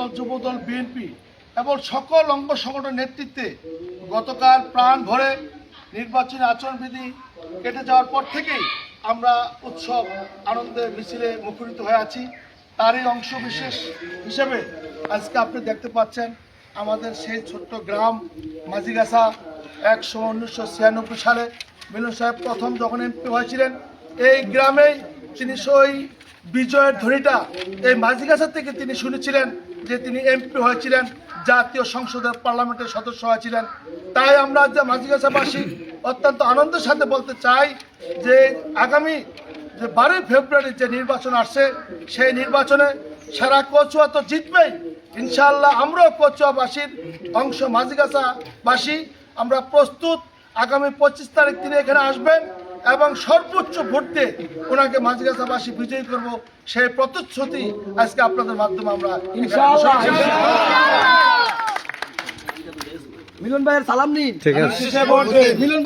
ছাত্রদল, Jubodal, BNP এবং সকল অঙ্গ সংগঠনের নেতৃত্বে গতকাল প্রাণ ভরে নির্বাচনী আচরণবিধি কেটে যাওয়ার পর থেকেই আমরা উৎসব আনন্দে মিছিলে মুখরিত হয়ে আছি। তারই অংশ বিশেষ হিসেবে আজকে আপনি দেখতে পাচ্ছেন আমাদের সেই ছোট্ট গ্রাম মাঝিগাছা 1996 সালে মিলন সাহেব প্রথম যখন এমপি হয়েছিলেন, এই গ্রামেই তিনি সেই বিজয়ের ধ্বনিটা এই মাঝিগাছা থেকে তিনি শুনেছিলেন যে তিনি এমপি হয়েছিলেন, জাতীয় সংসদের পার্লামেন্টের সদস্য হয়েছিলেন। তাই আমরা যে মাঝিগাছাবাসী অত্যন্ত আনন্দের সাথে বলতে চাই যে আগামী যে 12 ফেব্রুয়ারি যে নির্বাচন আসছে, সেই নির্বাচনে সারা কচুয়া তো জিতবেই ইনশাআল্লাহ। আমরাও কচুয়াবাসীর অংশ মাঝিগাছাবাসী আমরা প্রস্তুত। আগামী 25 তারিখ তিনি এখানে আসবেন এবং সর্বোচ্চ ভোট দিয়ে ওনাকে মাঝিগাছাবাসী বিজয়ী করব, সেই প্রতিশ্রুতি আজকে আপনাদের মাধ্যমে আমরা ইনশাআল্লাহ। মিলন ভাইয়ের সালাম নিন। ঠিক আছে। মিলন